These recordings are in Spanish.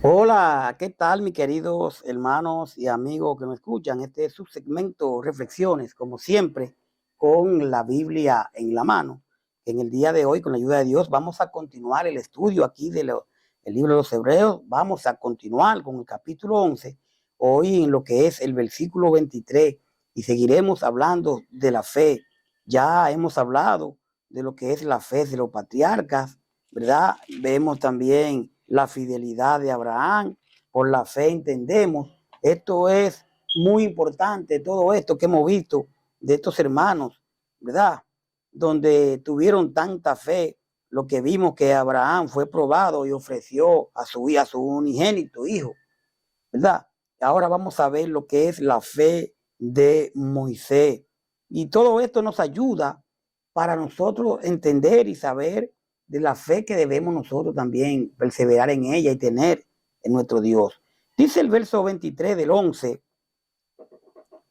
Hola, ¿qué tal, mis queridos hermanos y amigos que nos escuchan? Este es su segmento Reflexiones, como siempre, con la Biblia en la mano. En el día de hoy, con la ayuda de Dios, vamos a continuar el estudio aquí del libro de los Hebreos. Vamos a continuar con el capítulo 11, hoy en lo que es el versículo 23, y seguiremos hablando de la fe. Ya hemos hablado de lo que es la fe de los patriarcas, ¿verdad? Vemos también la fidelidad de Abraham. Por la fe entendemos. Esto es muy importante, todo esto que hemos visto de estos hermanos, ¿verdad? Donde tuvieron tanta fe. Lo que vimos que Abraham fue probado y ofreció a su unigénito hijo, ¿verdad? Ahora vamos a ver lo que es la fe de Moisés. Y todo esto nos ayuda para nosotros entender y saber de la fe que debemos nosotros también perseverar en ella y tener en nuestro Dios. Dice el verso 23 del 11: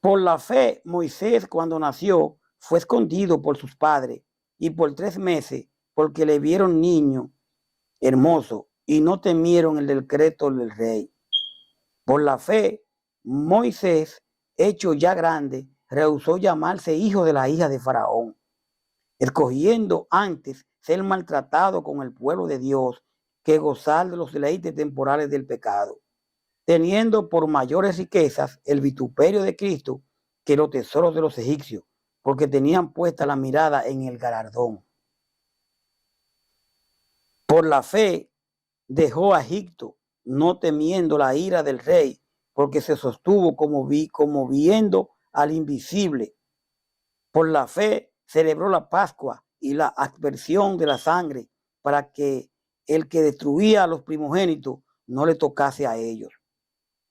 por la fe Moisés, cuando nació, fue escondido por sus padres y por 3 meses, porque le vieron niño hermoso y no temieron el decreto del rey. Por la fe, Moisés, hecho ya grande, rehusó llamarse hijo de la hija de Faraón, escogiendo antes ser maltratado con el pueblo de Dios que gozar de los deleites temporales del pecado, teniendo por mayores riquezas el vituperio de Cristo que los tesoros de los egipcios, porque tenían puesta la mirada en el galardón. Por la fe dejó a Egipto, no temiendo la ira del rey, porque se sostuvo como viendo al invisible. Por la fe celebró la Pascua y la aspersión de la sangre, para que el que destruía a los primogénitos no le tocase a ellos.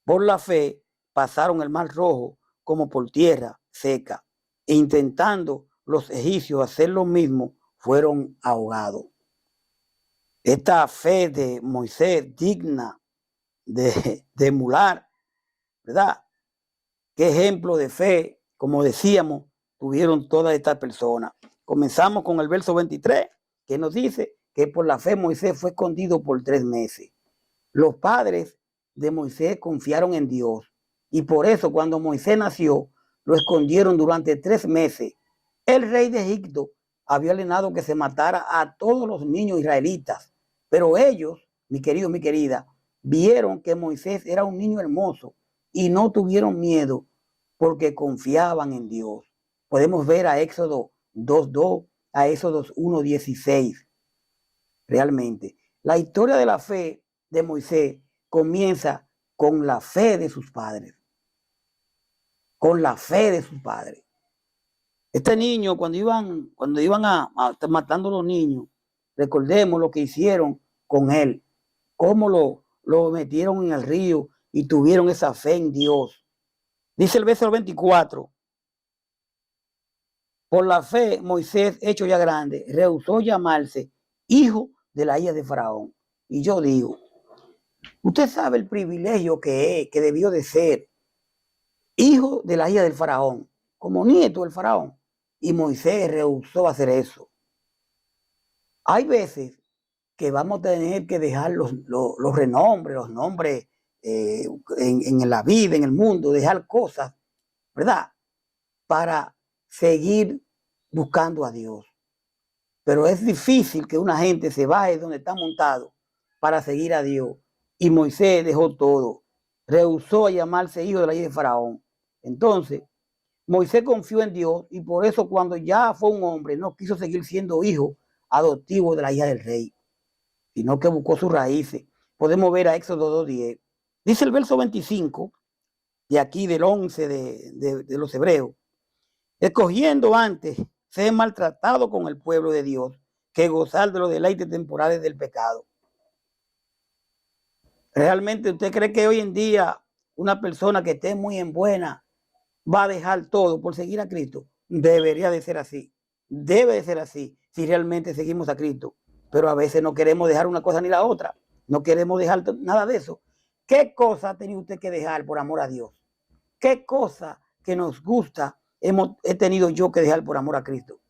Por la fe pasaron el mar rojo como por tierra seca, e intentando los egipcios hacer lo mismo, fueron ahogados. Esta fe de Moisés, digna de emular, ¿verdad? Qué ejemplo de fe, como decíamos, tuvieron todas estas personas. Comenzamos con el verso 23, que nos dice que por la fe Moisés fue escondido por 3 meses. Los padres de Moisés confiaron en Dios, y por eso cuando Moisés nació, lo escondieron durante 3 meses. El rey de Egipto había ordenado que se matara a todos los niños israelitas, pero ellos, mi querido, mi querida, vieron que Moisés era un niño hermoso y no tuvieron miedo porque confiaban en Dios. Podemos ver a Éxodo 2:2, a Éxodo 1:16. Realmente, la historia de la fe de Moisés comienza con la fe de sus padres. Con la fe de sus padres. Este niño, cuando iban matando a los niños, recordemos lo que hicieron con él, cómo lo metieron en el río y tuvieron esa fe en Dios. Dice el verso 24: por la fe, Moisés, hecho ya grande, rehusó llamarse hijo de la hija de Faraón. Y yo digo, usted sabe el privilegio que debió de ser hijo de la hija del Faraón, como nieto del Faraón. Y Moisés rehusó hacer eso. Hay veces que vamos a tener que dejar los renombres, los nombres en la vida, en el mundo, dejar cosas, ¿verdad? Para seguir buscando a Dios. Pero es difícil que una gente se baje de donde está montado para seguir a Dios. Y Moisés dejó todo. Rehusó a llamarse hijo de la hija de Faraón. Entonces, Moisés confió en Dios y por eso cuando ya fue un hombre no quiso seguir siendo hijo adoptivo de la hija del rey, sino que buscó sus raíces. Podemos ver a Éxodo 2:10. Dice el verso 25, de aquí del 11 de los Hebreos: escogiendo antes ser maltratado con el pueblo de Dios que gozar de los deleites temporales del pecado. ¿Realmente usted cree que hoy en día una persona que esté muy en buena va a dejar todo por seguir a Cristo? Debería de ser así. Debe de ser así si realmente seguimos a Cristo. Pero a veces no queremos dejar una cosa ni la otra. No queremos dejar nada de eso. ¿Qué cosa ha tenido usted que dejar por amor a Dios? ¿Qué cosa que nos gusta he tenido yo que dejar por amor a Cristo?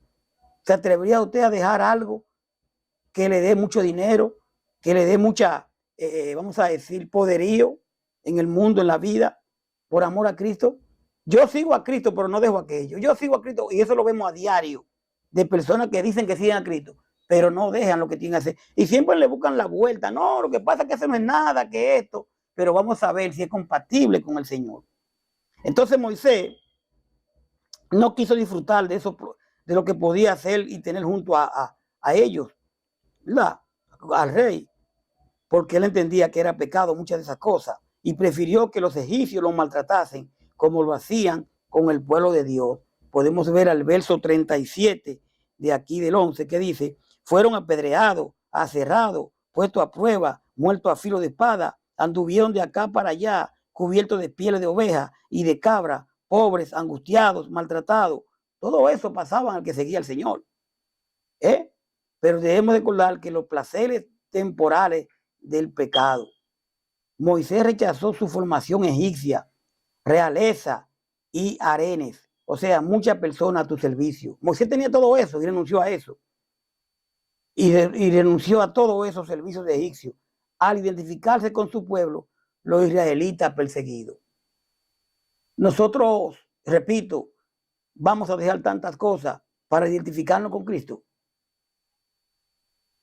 ¿Se atrevería usted a dejar algo que le dé mucho dinero, que le dé mucha vamos a decir, poderío en el mundo, en la vida, por amor a Cristo. Yo sigo a Cristo, pero no dejo aquello. Yo sigo a Cristo y eso lo vemos a diario de personas que dicen que siguen a Cristo, pero no dejan lo que tienen que hacer. Y siempre le buscan la vuelta. No, lo que pasa es que eso no es nada, que esto. Pero vamos a ver si es compatible con el Señor. Entonces Moisés no quiso disfrutar de eso, de lo que podía hacer y tener junto a ellos, ¿verdad? Al rey, porque él entendía que era pecado muchas de esas cosas y prefirió que los egipcios lo maltratasen como lo hacían con el pueblo de Dios. Podemos ver al verso 37 de aquí del 11 que dice: fueron apedreados, aserrados, puestos a prueba, muertos a filo de espada, anduvieron de acá para allá, cubiertos de pieles de oveja y de cabra, pobres, angustiados, maltratados. Todo eso pasaba al que seguía al Señor. Pero debemos recordar que los placeres temporales del pecado. Moisés rechazó su formación egipcia, realeza y arenes, o sea, muchas personas a tu servicio. Moisés tenía todo eso y renunció a eso. Y renunció a todos esos servicios de egipcio al identificarse con su pueblo, los israelitas perseguidos. Nosotros, repito, vamos a dejar tantas cosas para identificarnos con Cristo.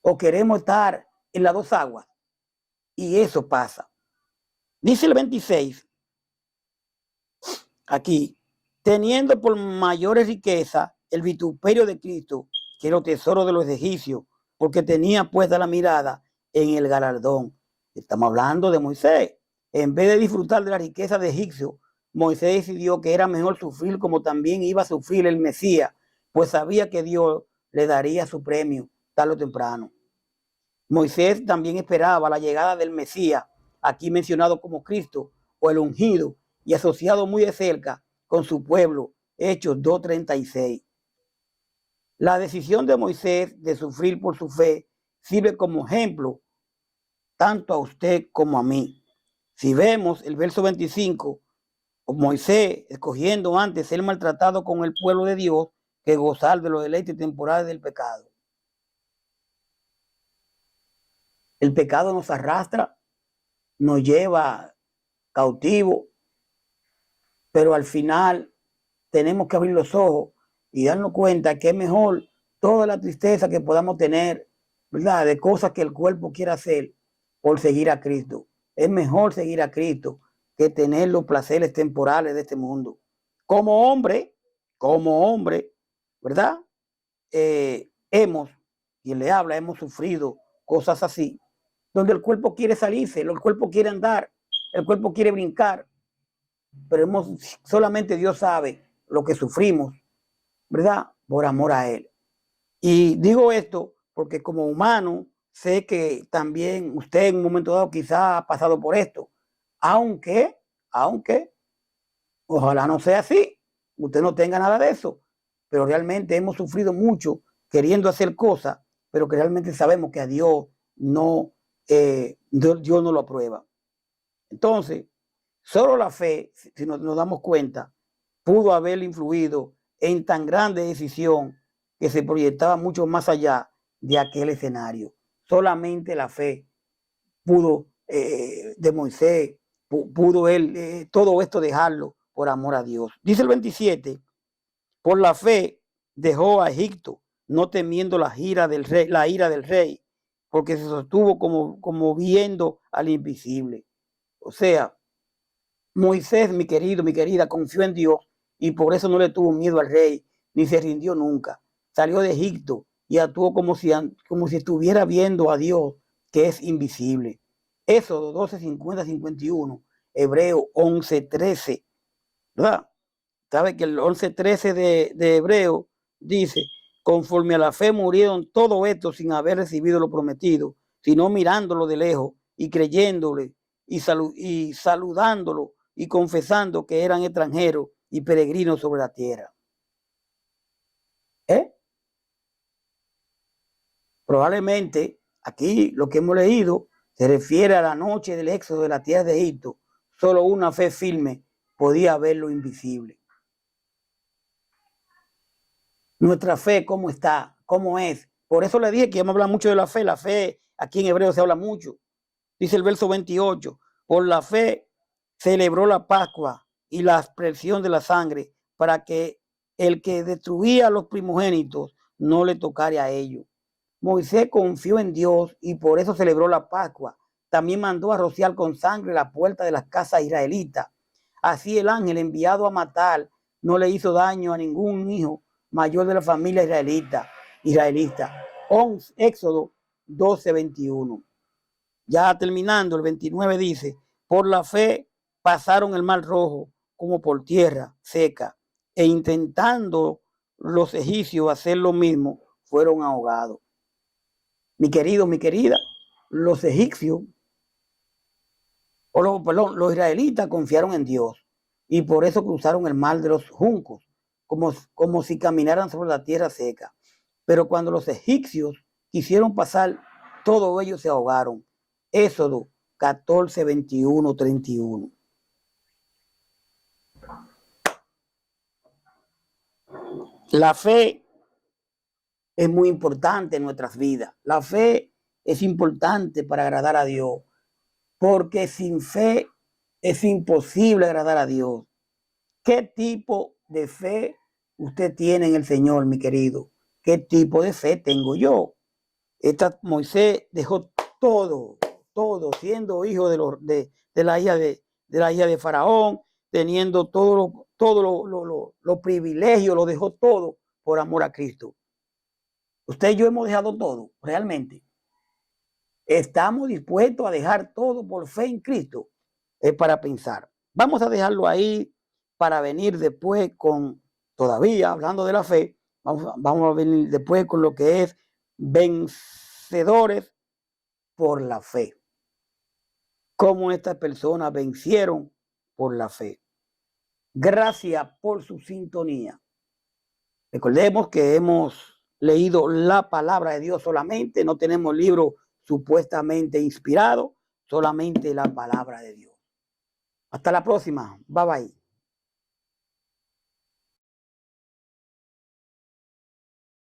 O queremos estar en las dos aguas. Y eso pasa. Dice el 26, aquí, teniendo por mayores riquezas el vituperio de Cristo que los tesoros de los egipcios, porque tenía puesta la mirada en el galardón. Estamos hablando de Moisés. En vez de disfrutar de la riqueza de egipcio, Moisés decidió que era mejor sufrir como también iba a sufrir el Mesías, pues sabía que Dios le daría su premio tarde o temprano. Moisés también esperaba la llegada del Mesías, aquí mencionado como Cristo o el ungido, y asociado muy de cerca con su pueblo, Hechos 2:36. La decisión de Moisés de sufrir por su fe sirve como ejemplo tanto a usted como a mí. Si vemos el verso 25, Moisés escogiendo antes ser maltratado con el pueblo de Dios que gozar de los deleites temporales del pecado. El pecado nos arrastra, nos lleva cautivo, pero al final tenemos que abrir los ojos y darnos cuenta que es mejor toda la tristeza que podamos tener, ¿verdad?, de cosas que el cuerpo quiera hacer por seguir a Cristo. Es mejor seguir a Cristo que tener los placeres temporales de este mundo. Como hombre, ¿verdad? Quien le habla, hemos sufrido cosas así, donde el cuerpo quiere salirse, el cuerpo quiere andar, el cuerpo quiere brincar, pero solamente Dios sabe lo que sufrimos, ¿verdad? Por amor a Él. Y digo esto porque como humano sé que también usted en un momento dado quizá ha pasado por esto, aunque, ojalá no sea así, usted no tenga nada de eso, pero realmente hemos sufrido mucho queriendo hacer cosas, pero que realmente sabemos que a Dios Dios no lo aprueba. Entonces, solo la fe, si nos damos cuenta, pudo haber influido en tan grande decisión que se proyectaba mucho más allá de aquel escenario. Solamente la fe pudo de Moisés, pudo él todo esto dejarlo por amor a Dios. Dice el 27, por la fe dejó a Egipto, no temiendo la ira del rey, porque se sostuvo como viendo al invisible. O sea, Moisés, mi querido, mi querida, confió en Dios y por eso no le tuvo miedo al rey, ni se rindió nunca. Salió de Egipto y actuó como si estuviera viendo a Dios, que es invisible. Éxodo 12:50-51, Hebreo 11:13, ¿verdad? Sabe que el 11:13 de Hebreo dice: conforme a la fe murieron todo esto sin haber recibido lo prometido, sino mirándolo de lejos y creyéndole y saludándolo y confesando que eran extranjeros y peregrinos sobre la tierra. Probablemente aquí lo que hemos leído se refiere a la noche del éxodo de la tierra de Egipto. Solo una fe firme podía ver lo invisible. Nuestra fe, ¿cómo está? ¿Cómo es? Por eso le dije que vamos a hablar mucho de la fe. La fe aquí en hebreo se habla mucho. Dice el verso 28, por la fe celebró la Pascua y la aspersión de la sangre para que el que destruía a los primogénitos no le tocare a ellos. Moisés confió en Dios y por eso celebró la Pascua. También mandó a rociar con sangre la puerta de las casas israelitas. Así el ángel enviado a matar no le hizo daño a ningún hijo mayor de la familia israelita. Éxodo 12:21. Ya terminando, el 29 dice, por la fe pasaron el mar rojo como por tierra seca, e intentando los egipcios hacer lo mismo, fueron ahogados. Mi querido, mi querida, los egipcios, los israelitas confiaron en Dios y por eso cruzaron el mar de los juncos, como si caminaran sobre la tierra seca. Pero cuando los egipcios quisieron pasar, todos ellos se ahogaron. Éxodo 14, 21, 31. La fe es muy importante en nuestras vidas. La fe es importante para agradar a Dios, porque sin fe es imposible agradar a Dios. ¿Qué tipo de fe usted tiene en el Señor, mi querido? ¿Qué tipo de fe tengo yo? Moisés dejó todo, siendo hijo de la hija de Faraón, teniendo todos los privilegios, lo dejó todo por amor a Cristo. Usted y yo hemos dejado todo, realmente. Estamos dispuestos a dejar todo por fe en Cristo. Es para pensar. Vamos a dejarlo ahí para venir después todavía hablando de la fe, vamos a venir después con lo que es vencedores por la fe. Cómo estas personas vencieron por la fe. Gracias por su sintonía. Recordemos que hemos leído la palabra de Dios solamente, no tenemos libro supuestamente inspirado, solamente la palabra de Dios. Hasta la próxima. Bye bye.